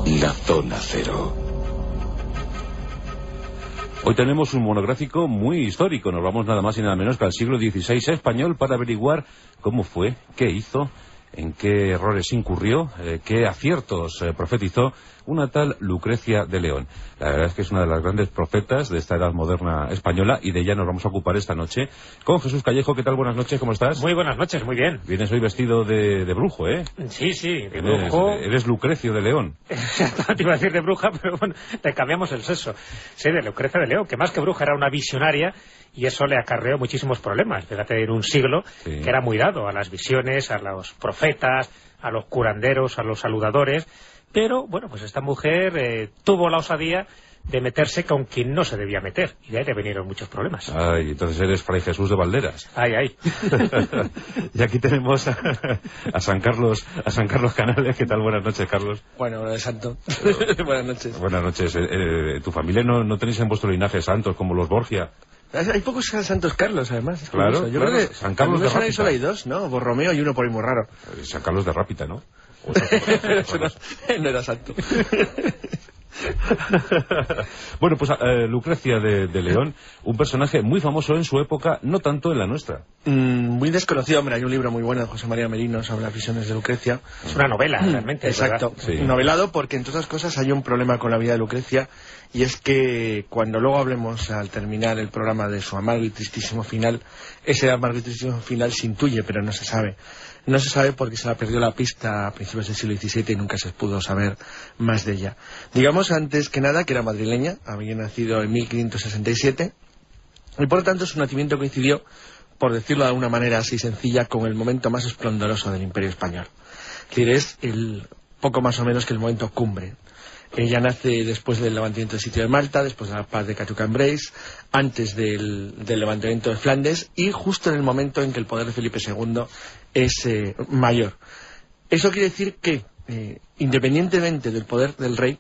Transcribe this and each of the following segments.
La Zona Cero. Hoy tenemos un monográfico muy histórico. Nos vamos nada más y nada menos que al siglo XVI español para averiguar cómo fue, qué hizo, en qué errores incurrió, qué aciertos profetizó una tal Lucrecia de León. La verdad es que es una de las grandes profetas de esta edad moderna española y de ella nos vamos a ocupar esta noche con Jesús Callejo. ¿Qué tal? Buenas noches, ¿cómo estás? Muy buenas noches, muy bien. Vienes hoy vestido de brujo, ¿eh? Sí, de brujo. Eres Lucrecio de León. Te iba a decir de bruja, pero bueno, te cambiamos el sexo. Sí, de Lucrecia de León, que más que bruja era una visionaria y eso le acarreó muchísimos problemas. Fíjate, en un siglo que era muy dado a las visiones, a los profetas, a los curanderos, a los saludadores. Pero, bueno, pues esta mujer tuvo la osadía de meterse con quien no se debía meter. Y de ahí le vinieron muchos problemas. Ay, entonces eres Fray Jesús de Valderas. Ay. Y aquí tenemos a San Carlos Canales. ¿Qué tal? Buenas noches, Carlos. Bueno, de santo. Buenas noches. Buenas noches. ¿Tu familia no tenéis en vuestro linaje santos como los Borgia? Hay pocos Santos Carlos, además. Es claro, yo creo que San Carlos de Rápita. Solo hay dos, ¿no? Borromeo y uno por ahí muy raro. San Carlos de Rápita, ¿no? No era santo. Bueno, pues Lucrecia de León, un personaje muy famoso en su época, no tanto en la nuestra. Muy desconocido, hombre. Hay un libro muy bueno de José María Merino sobre las visiones de Lucrecia. Es una novela, realmente. Exacto. Sí. Novelado porque, entre otras cosas, hay un problema con la vida de Lucrecia, y es que cuando luego hablemos, al terminar el programa, de su amargo y tristísimo final, ese amargo y tristísimo final se intuye, pero no se sabe. No se sabe porque se la perdió la pista a principios del siglo XVII y nunca se pudo saber más de ella. Digamos, antes que nada, que era madrileña, había nacido en 1567, y por lo tanto su nacimiento coincidió, por decirlo de alguna manera así sencilla, con el momento más esplendoroso del Imperio Español. Es decir, es el poco más o menos que el momento cumbre. Ella nace después del levantamiento del sitio de Malta, después de la paz de Cateau-Cambrai, antes del levantamiento de Flandes y justo en el momento en que el poder de Felipe II es mayor. Eso quiere decir que, independientemente del poder del rey,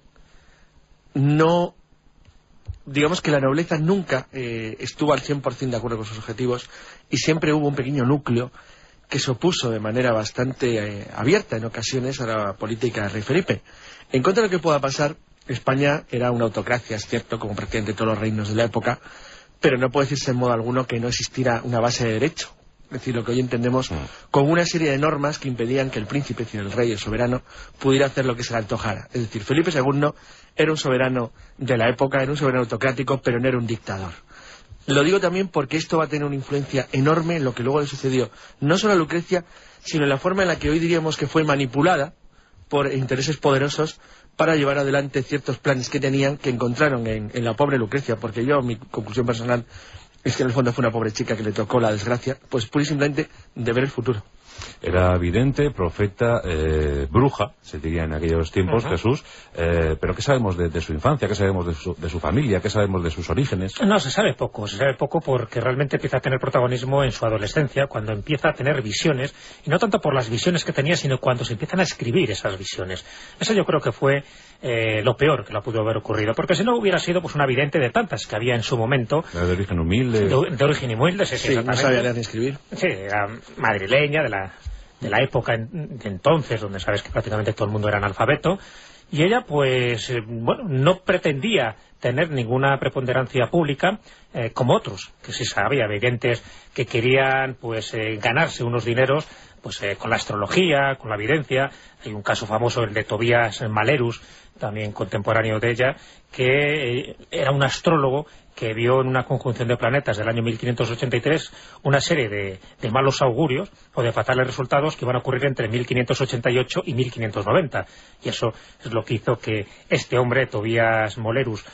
digamos que la nobleza nunca estuvo al 100% de acuerdo con sus objetivos y siempre hubo un pequeño núcleo que se opuso de manera bastante abierta en ocasiones a la política del rey Felipe. En contra de lo que pueda pasar, España era una autocracia, es cierto, como prácticamente todos los reinos de la época, pero no puede decirse en modo alguno que no existiera una base de derecho. Es decir, lo que hoy entendemos con una serie de normas que impedían que el príncipe, es decir, el rey, el soberano, pudiera hacer lo que se le antojara. Es decir, Felipe II era un soberano de la época, era un soberano autocrático, pero no era un dictador. Lo digo también porque esto va a tener una influencia enorme en lo que luego le sucedió, no solo a Lucrecia, sino en la forma en la que hoy diríamos que fue manipulada por intereses poderosos para llevar adelante ciertos planes que tenían, que encontraron en la pobre Lucrecia, porque mi conclusión personal es que en el fondo fue una pobre chica que le tocó la desgracia, pues pura y simplemente de ver el futuro. Era vidente, profeta, bruja, se diría en aquellos tiempos, Jesús, pero ¿qué sabemos de su infancia? ¿Qué sabemos de su familia? ¿Qué sabemos de sus orígenes? No, se sabe poco porque realmente empieza a tener protagonismo en su adolescencia, cuando empieza a tener visiones, y no tanto por las visiones que tenía, sino cuando se empiezan a escribir esas visiones. Eso yo creo que fue lo peor que le pudo haber ocurrido, porque si no hubiera sido pues una vidente de tantas que había en su momento. De origen humilde. De origen humilde, sí, no sabía leer ni escribir. Sí, era madrileña, de la época de entonces, donde sabes que prácticamente todo el mundo era analfabeto, y ella pues, no pretendía tener ninguna preponderancia pública como otros, que sí sabía, videntes que querían pues ganarse unos dineros pues con la astrología, con la evidencia. Hay un caso famoso, el de Tobías Malerus, también contemporáneo de ella, que era un astrólogo que vio en una conjunción de planetas del año 1583 una serie de malos augurios o de fatales resultados que iban a ocurrir entre 1588 y 1590. Y eso es lo que hizo que este hombre, Tobías Malerus,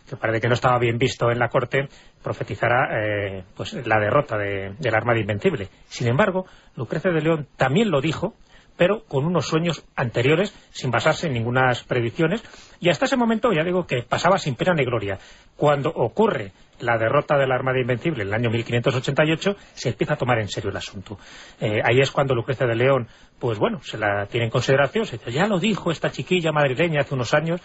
que parece que no estaba bien visto en la corte, profetizara pues la derrota de la Armada Invencible. Sin embargo, Lucrecia de León también lo dijo, pero con unos sueños anteriores, sin basarse en ninguna predicciones, y hasta ese momento, ya digo, que pasaba sin pena ni gloria. Cuando ocurre la derrota de la Armada Invencible en el año 1588, se empieza a tomar en serio el asunto. Ahí es cuando Lucrecia de León, pues se la tiene en consideración, se dice, ya lo dijo esta chiquilla madrileña hace unos años.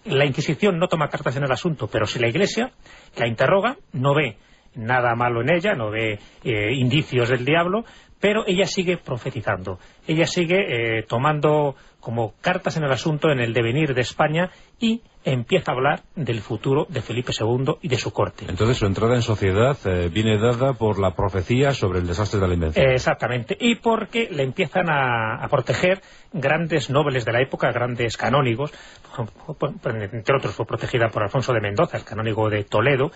La Inquisición no toma cartas en el asunto, pero si la Iglesia la interroga, no ve nada malo en ella, no ve indicios del diablo, pero ella sigue profetizando, ella sigue tomando como cartas en el asunto, en el devenir de España, y empieza a hablar del futuro de Felipe II y de su corte. Entonces su entrada en sociedad viene dada por la profecía sobre el desastre de la Invención. Exactamente, y porque le empiezan a proteger grandes nobles de la época, grandes canónigos. Entre otros fue protegida por Alfonso de Mendoza, el canónigo de Toledo,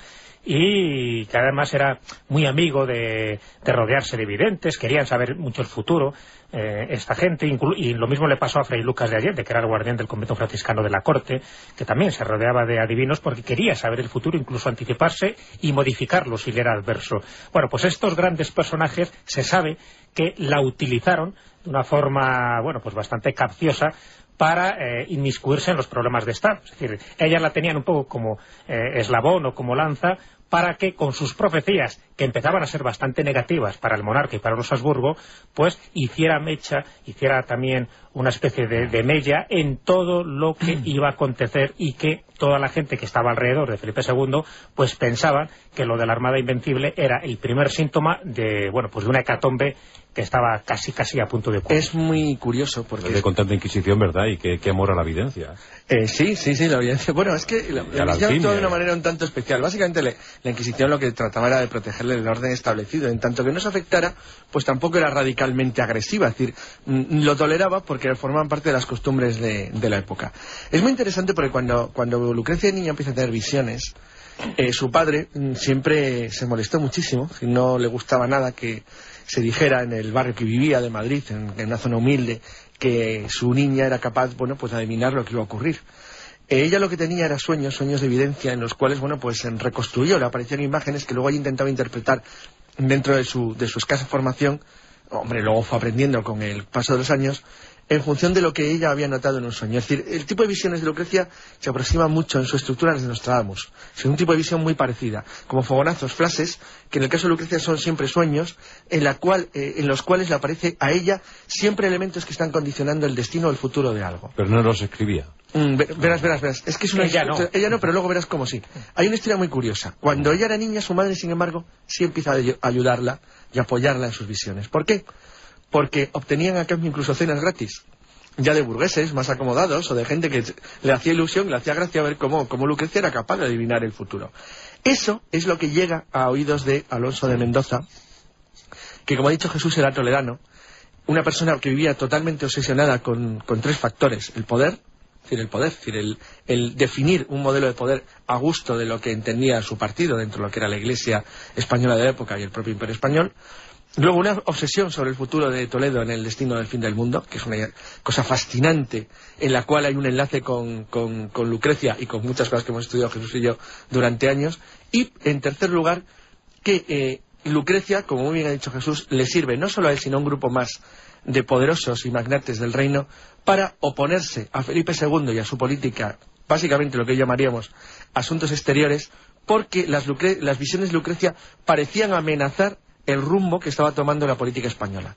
y que además era muy amigo de rodearse de videntes, querían saber mucho el futuro, esta gente, y lo mismo le pasó a Fray Lucas de Allende, que era el guardián del convento franciscano de la corte, que también se rodeaba de adivinos porque quería saber el futuro, incluso anticiparse y modificarlo si le era adverso. Bueno, pues estos grandes personajes se sabe que la utilizaron de una forma, bueno, pues bastante capciosa para inmiscuirse en los problemas de Estado. Es decir, ellas la tenían un poco como eslabón o como lanza para que con sus profecías, que empezaban a ser bastante negativas para el monarca y para los Habsburgo, pues hiciera mecha, hiciera también una especie de mella en todo lo que iba a acontecer, y que toda la gente que estaba alrededor de Felipe II pues pensaban que lo de la Armada Invencible era el primer síntoma de, bueno, pues de una hecatombe que estaba casi a punto de ocurrir. Es muy curioso porque... Con tanta Inquisición, ¿verdad? Y qué amor a la evidencia. Sí, la evidencia. Bueno, es que la Inquisición actuó de una manera un tanto especial. Básicamente la Inquisición lo que trataba era de protegerle el orden establecido. En tanto que no se afectara, pues tampoco era radicalmente agresiva. Es decir, lo toleraba porque formaban parte de las costumbres de la época. Es muy interesante porque cuando Lucrecia de niña empieza a tener visiones, su padre siempre se molestó muchísimo. No le gustaba nada que se dijera en el barrio que vivía de Madrid, en una zona humilde, que su niña era capaz, bueno, pues de adivinar lo que iba a ocurrir. Ella lo que tenía era sueños de evidencia, en los cuales, bueno, pues reconstruyó, le aparecían imágenes que luego ella intentaba interpretar dentro de su escasa formación. Hombre, luego fue aprendiendo con el paso de los años, en función de lo que ella había notado en un sueño. Es decir, el tipo de visiones de Lucrecia se aproxima mucho en su estructura a las de Nostradamus. Es un tipo de visión muy parecida, como fogonazos, flashes, que en el caso de Lucrecia son siempre sueños, en los cuales le aparece a ella siempre elementos que están condicionando el destino o el futuro de algo. Pero no los escribía. Verás. Es que es una ella no, pero luego verás cómo sí. Hay una historia muy curiosa. Cuando ella era niña, su madre, sin embargo, sí empieza a ayudarla y apoyarla en sus visiones. ¿Por qué? Porque obtenían a cambio incluso cenas gratis, ya de burgueses más acomodados o de gente que le hacía ilusión, le hacía gracia ver cómo Lucrecia era capaz de adivinar el futuro. Eso es lo que llega a oídos de Alonso de Mendoza, que, como ha dicho Jesús, era toledano, una persona que vivía totalmente obsesionada con tres factores: el poder, el definir un modelo de poder a gusto de lo que entendía su partido dentro de lo que era la Iglesia española de la época y el propio Imperio Español. Luego una obsesión sobre el futuro de Toledo en el destino del fin del mundo, que es una cosa fascinante, en la cual hay un enlace con Lucrecia y con muchas cosas que hemos estudiado Jesús y yo durante años. Y, en tercer lugar, que Lucrecia, como muy bien ha dicho Jesús, le sirve no solo a él, sino a un grupo más de poderosos y magnates del reino para oponerse a Felipe II y a su política, básicamente lo que llamaríamos asuntos exteriores, porque las visiones de Lucrecia parecían amenazar el rumbo que estaba tomando la política española.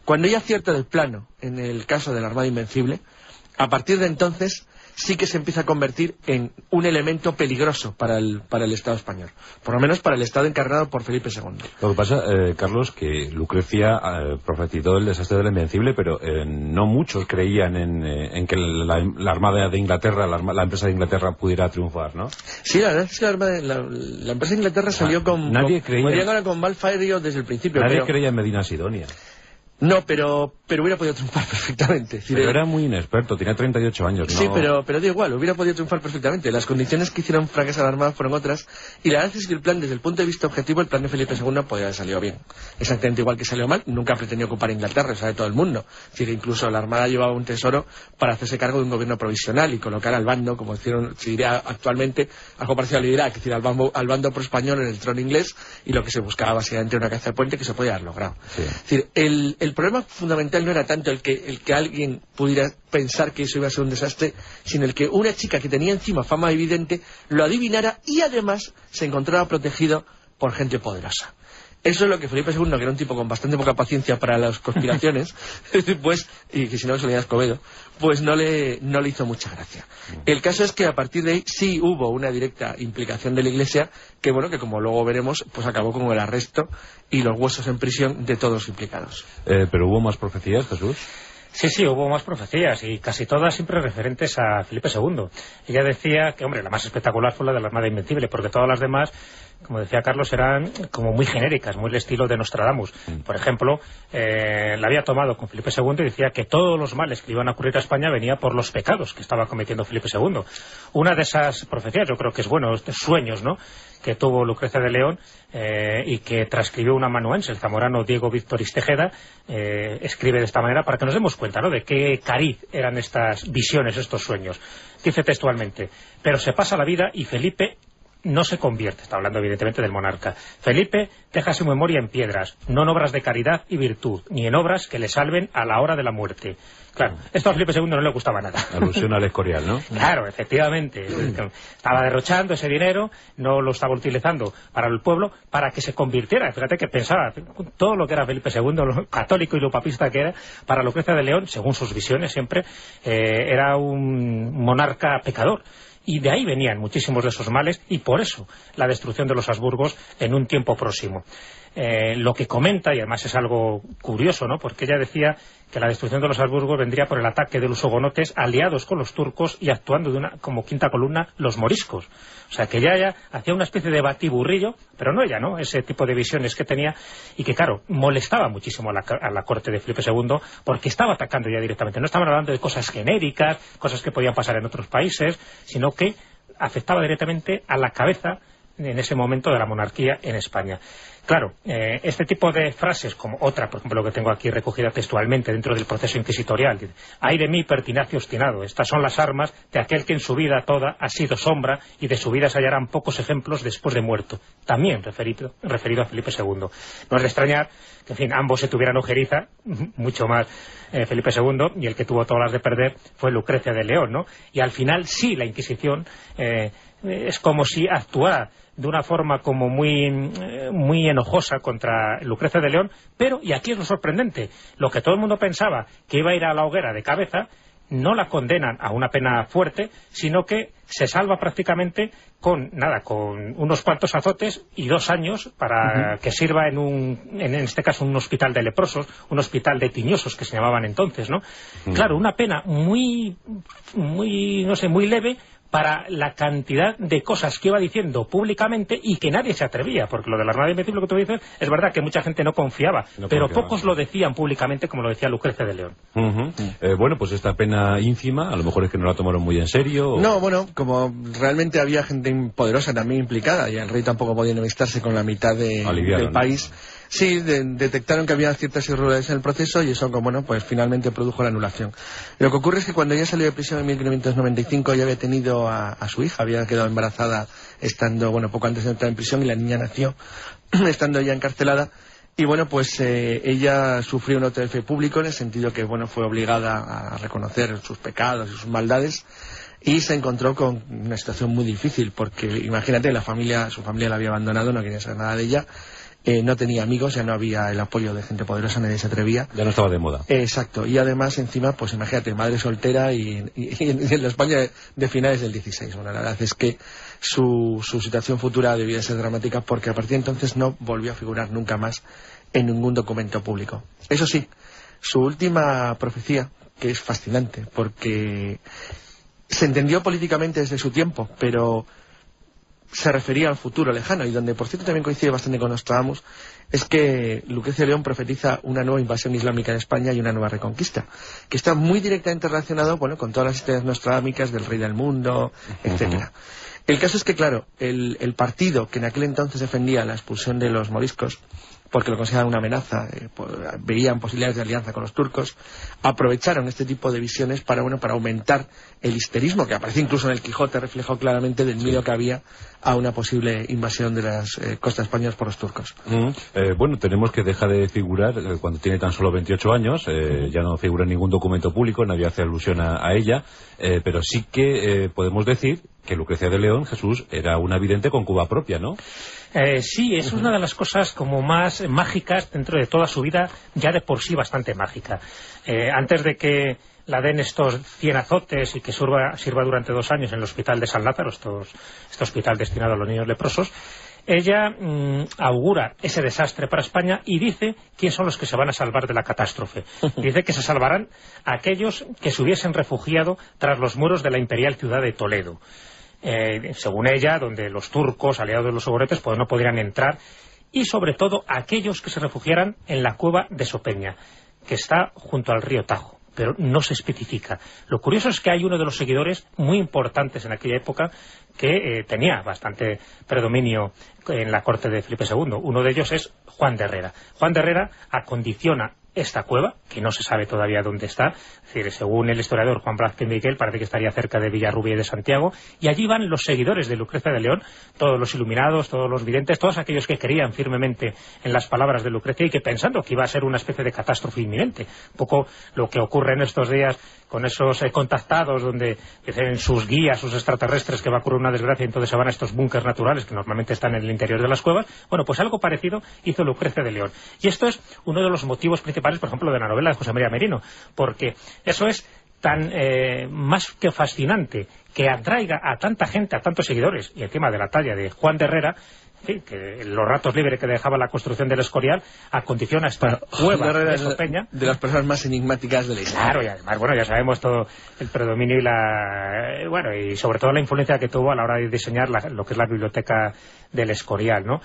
Cuando ella acierta del plano en el caso de la Armada Invencible, a partir de entonces sí que se empieza a convertir en un elemento peligroso para el Estado español, por lo menos para el Estado encarnado por Felipe II. Lo que pasa, Carlos, que Lucrecia profetizó el desastre de la Invencible, pero no muchos creían en que la Armada de Inglaterra, la empresa de Inglaterra pudiera triunfar, ¿no? Sí, la verdad es que la empresa de Inglaterra salió con mal fario desde el principio. Nadie creía en Medina Sidonia. No, pero hubiera podido triunfar perfectamente. Pero era muy inexperto, tenía 38 años, ¿no? Sí, pero da igual, hubiera podido triunfar perfectamente. Las condiciones que hicieron fracasar a la Armada fueron otras, y la verdad es que el plan, desde el punto de vista objetivo, el plan de Felipe II podría haber salido bien. Exactamente igual que salió mal, nunca pretendió ocupar Inglaterra, eso sabe todo el mundo. Es decir, incluso la Armada llevaba un tesoro para hacerse cargo de un gobierno provisional y colocar al bando, como hicieron, se diría actualmente, algo parecido al Irak, es decir, al bando pro-español en el trono inglés, y lo que se buscaba básicamente una caza de puente que se podía haber logrado. Sí. Es decir, el problema fundamental no era tanto el que alguien pudiera pensar que eso iba a ser un desastre, sino el que una chica que tenía encima fama evidente lo adivinara y además se encontraba protegido por gente poderosa. Eso es lo que Felipe II, que era un tipo con bastante poca paciencia para las conspiraciones, pues, y que si no se leía Escobedo, pues no le hizo mucha gracia. El caso es que a partir de ahí sí hubo una directa implicación de la Iglesia, que bueno, que como luego veremos, pues acabó con el arresto y los huesos en prisión de todos los implicados. ¿Pero hubo más profecías, Jesús? Sí, hubo más profecías y casi todas siempre referentes a Felipe II. Ella decía que, hombre, la más espectacular fue la de la Armada Invencible, porque todas las demás, como decía Carlos, eran como muy genéricas, muy el estilo de Nostradamus. Por ejemplo, la había tomado con Felipe II y decía que todos los males que iban a ocurrir a España venía por los pecados que estaba cometiendo Felipe II. Una de esas profecías, yo creo que es bueno, estos sueños, ¿no?, que tuvo Lucrecia de León y que transcribió un amanuense, el zamorano Diego Víctor Tejeda, escribe de esta manera para que nos demos cuenta, ¿no?, de qué cariz eran estas visiones, estos sueños. Dice textualmente: pero se pasa la vida y Felipe no se convierte. Está hablando evidentemente del monarca. Felipe deja su memoria en piedras, no en obras de caridad y virtud, ni en obras que le salven a la hora de la muerte. Claro, esto a Felipe II no le gustaba nada. Alusión al Escorial, ¿no? Claro, efectivamente. Estaba derrochando ese dinero, no lo estaba utilizando para el pueblo, para que se convirtiera. Fíjate que pensaba todo lo que era Felipe II, lo católico y lo papista que era, para Lucrecia de León, según sus visiones siempre, era un monarca pecador. Y de ahí venían muchísimos de esos males, y por eso la destrucción de los Habsburgos en un tiempo próximo. Lo que comenta, y además es algo curioso, ¿no?, porque ella decía que la destrucción de los Habsburgos vendría por el ataque de los hugonotes aliados con los turcos y actuando como quinta columna los moriscos. O sea, que ella hacía una especie de batiburrillo, pero no ella, ¿no?, ese tipo de visiones que tenía, y que, claro, molestaba muchísimo a la corte de Felipe II, porque estaba atacando ya directamente. No estaban hablando de cosas genéricas, cosas que podían pasar en otros países, sino que afectaba directamente a la cabeza en ese momento de la monarquía en España. Claro, este tipo de frases, como otra, por ejemplo, que tengo aquí recogida textualmente dentro del proceso inquisitorial: ay de mí, pertinacio obstinado, estas son las armas de aquel que en su vida toda ha sido sombra, y de su vida se hallarán pocos ejemplos después de muerto. También referido a Felipe II. No es de extrañar que, en fin, ambos se tuvieran ojeriza, mucho más Felipe II, y el que tuvo todas las de perder fue Lucrecia de León, ¿no? Y al final sí, la Inquisición es como si actuara de una forma como muy enojosa contra Lucrecia de León, pero, y aquí es lo sorprendente, lo que todo el mundo pensaba que iba a ir a la hoguera de cabeza, no la condenan a una pena fuerte, sino que se salva prácticamente con unos cuantos azotes y 2 años para que sirva en este caso un hospital de leprosos, un hospital de tiñosos que se llamaban entonces, ¿no? Claro, una pena muy leve para la cantidad de cosas que iba diciendo públicamente y que nadie se atrevía, porque lo de la Armada Invencible que tú dices, es verdad que mucha gente no confiaba, pero pocos lo decían públicamente, como lo decía Lucrecia de León. Bueno, pues esta pena ínfima, a lo mejor es que no la tomaron muy en serio. No, bueno, como realmente había gente poderosa también implicada, y el rey tampoco podía enemistarse con la mitad del país, sí, detectaron que había ciertas irregularidades en el proceso, y eso, bueno, pues finalmente produjo la anulación. Lo que ocurre es que cuando ella salió de prisión en 1595, ya había tenido a su hija, había quedado embarazada estando, poco antes de entrar en prisión, y la niña nació estando ella encarcelada. Y bueno, pues ella sufrió un auto de fe público, en el sentido que, fue obligada a reconocer sus pecados y sus maldades, y se encontró con una situación muy difícil, porque imagínate, su familia la había abandonado, no quería saber nada de ella. No tenía amigos, ya no había el apoyo de gente poderosa, nadie se atrevía. Ya no estaba de moda. Exacto, y además encima, pues imagínate, madre soltera y en la España de finales del 16. Bueno, la verdad es que su situación futura debía ser dramática, porque a partir de entonces no volvió a figurar nunca más en ningún documento público. Eso sí, su última profecía, que es fascinante, porque se entendió políticamente desde su tiempo, pero se refería al futuro lejano, y donde por cierto también coincide bastante con Nostradamus, es que Lucrecia de León profetiza una nueva invasión islámica en España y una nueva reconquista, que está muy directamente relacionado con todas las historias nostradámicas del rey del mundo, etcétera. El caso es que, claro, el partido que en aquel entonces defendía la expulsión de los moriscos, porque lo consideraban una amenaza, veían posibilidades de alianza con los turcos, aprovecharon este tipo de visiones para aumentar el histerismo, que aparece incluso en el Quijote, reflejado claramente del miedo que había a una posible invasión de las costas españolas por los turcos. Bueno, tenemos que deja de figurar cuando tiene tan solo 28 años, ya no figura en ningún documento público, nadie hace alusión a ella, pero sí que podemos decir que Lucrecia de León, Jesús, era una vidente con cuba propia, ¿no? Sí, es una de las cosas como más mágicas dentro de toda su vida, ya de por sí bastante mágica. Antes de que la den estos 100 azotes y que sirva durante 2 años en el hospital de San Lázaro, este hospital destinado a los niños leprosos, ella augura ese desastre para España y dice quiénes son los que se van a salvar de la catástrofe. Dice que se salvarán aquellos que se hubiesen refugiado tras los muros de la imperial ciudad de Toledo. Según ella, donde los turcos, aliados de los hugonotes, pues no podrían entrar, y sobre todo aquellos que se refugiaran en la cueva de Sopeña, que está junto al río Tajo, pero no se especifica. Lo curioso es que hay uno de los seguidores muy importantes en aquella época que tenía bastante predominio en la corte de Felipe II. Uno de ellos es Juan de Herrera. Juan de Herrera acondiciona esta cueva, que no se sabe todavía dónde está. Es decir, según el historiador Juan Blázquez Miquel, parece que estaría cerca de Villarrubia y de Santiago, y allí van los seguidores de Lucrecia de León, todos los iluminados, todos los videntes, todos aquellos que creían firmemente en las palabras de Lucrecia y que pensando que iba a ser una especie de catástrofe inminente, un poco lo que ocurre en estos días con esos contactados donde dicen sus guías, sus extraterrestres, que va a ocurrir una desgracia y entonces se van a estos búnkers naturales que normalmente están en el interior de las cuevas. Bueno, pues algo parecido hizo Lucrecia de León. Y esto es uno de los motivos principales, por ejemplo, de la novela de José María Merino, porque eso es tan más que fascinante, que atraiga a tanta gente, a tantos seguidores, y encima de la talla de Juan de Herrera, que los ratos libres que dejaba la construcción del Escorial acondiciona esta cueva de Sopeña. De las personas más enigmáticas de la historia. Claro, y además, bueno, ya sabemos todo el predominio y sobre todo la influencia que tuvo a la hora de diseñar lo que es la biblioteca del Escorial, ¿no?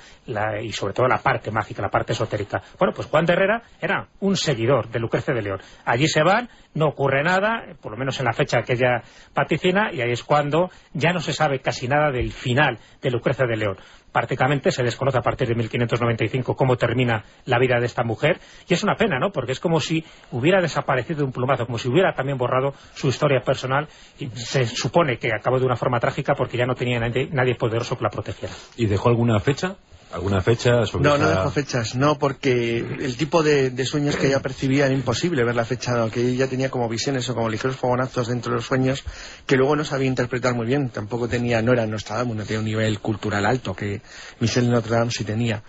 Y sobre todo la parte mágica, la parte esotérica. Bueno, pues Juan de Herrera era un seguidor de Lucrecia de León. Allí se van, no ocurre nada, por lo menos en la fecha que ella vaticina, y ahí es cuando ya no se sabe casi nada del final de Lucrecia de León. Prácticamente se desconoce a partir de 1595 cómo termina la vida de esta mujer, y es una pena, ¿no? Porque es como si hubiera desaparecido de un plumazo, como si hubiera también borrado su historia personal, y se supone que acabó de una forma trágica porque ya no tenía nadie poderoso que la protegiera. ¿Y dejó alguna fecha? ¿Alguna fecha sobre No dejó fechas, no, porque el tipo de sueños que ella percibía era imposible ver la fecha, ¿no? Que ella tenía como visiones o como ligeros fogonazos dentro de los sueños que luego no sabía interpretar muy bien. Tampoco no era Nostradamus, no tenía un nivel cultural alto que Michel de Notre Dame sí tenía.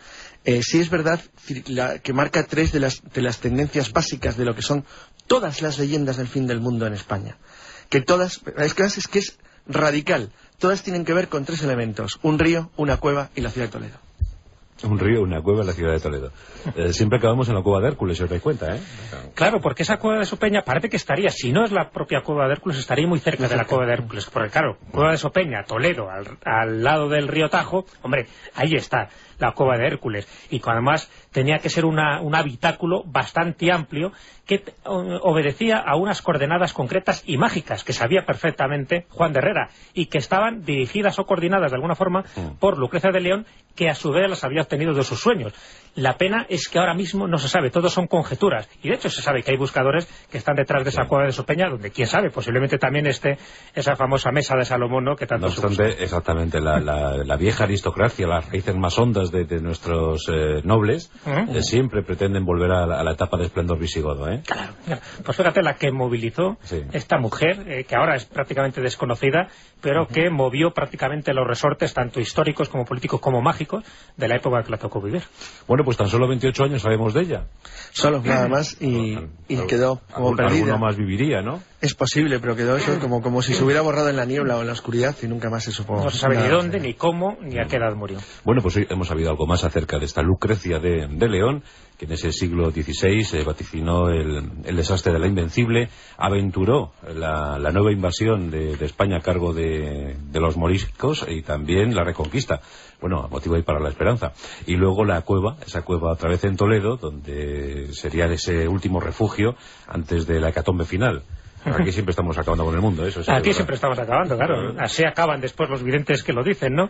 Sí es verdad que marca 3 de las tendencias básicas de lo que son todas las leyendas del fin del mundo en España. Que todas, es que es radical, todas tienen que ver con 3 elementos: un río, una cueva y la ciudad de Toledo. Un río, una cueva en la ciudad de Toledo. Siempre acabamos en la cueva de Hércules, si os dais cuenta, ¿eh? Claro, porque esa cueva de Sopeña parece que estaría, si no es la propia cueva de Hércules, estaría muy cerca de la cueva de Hércules. Porque claro, cueva de Sopeña, Toledo, al lado del río Tajo, hombre, ahí está la cueva de Hércules. Y además tenía que ser un habitáculo bastante amplio que obedecía a unas coordenadas concretas y mágicas que sabía perfectamente Juan de Herrera y que estaban dirigidas o coordinadas de alguna forma por Lucrecia de León, que a su vez las había obtenido de sus sueños. La pena es que ahora mismo no se sabe, todos son conjeturas, y de hecho se sabe que hay buscadores que están detrás de esa cueva de Sopeña, donde quién sabe, posiblemente también esté esa famosa mesa de Salomón, ¿no? Que tanto no obstante, exactamente, la vieja aristocracia, las raíces más hondas de nuestros nobles, siempre pretenden volver a la etapa de esplendor visigodo, ¿eh? Claro. Pues fíjate la que movilizó esta mujer, que ahora es prácticamente desconocida, pero que movió prácticamente los resortes, tanto históricos como políticos como mágicos, de la época que la tocó vivir. Bueno, pues tan solo 28 años sabemos de ella. Solo, nada más, y quedó como perdida. Alguno más viviría, ¿no? Es posible, pero quedó eso como si se hubiera borrado en la niebla o en la oscuridad y nunca más se supo. No se sabe ni dónde, ni cómo, ni a qué edad murió. Bueno, pues hoy hemos sabido algo más acerca de esta Lucrecia de León, que en ese siglo XVI vaticinó el desastre de la Invencible, aventuró la nueva invasión de España a cargo de los moriscos y también la reconquista. Bueno, motivo ahí para la esperanza. Y luego esa cueva otra vez en Toledo, donde sería ese último refugio antes de la hecatombe final. Aquí siempre estamos acabando con el mundo, eso. Aquí siempre estamos acabando, claro. Así acaban después los videntes que lo dicen, ¿no?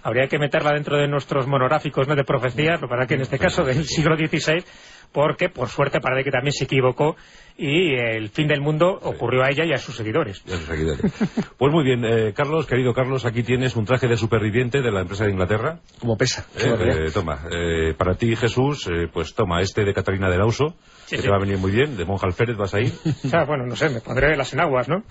Habría que meterla dentro de nuestros monográficos, ¿no?, de profecías, para que en este caso del siglo XVI, porque por suerte parece que también se equivocó y el fin del mundo ocurrió a ella y a sus seguidores. Pues muy bien, Carlos, querido Carlos, aquí tienes un traje de superviviente de la empresa de Inglaterra. Como pesa. Toma, para ti, Jesús, pues toma este de Catalina del Auso, que te va a venir muy bien, de monja alférez vas a ir. Bueno, no sé, me pondré las enaguas, ¿no?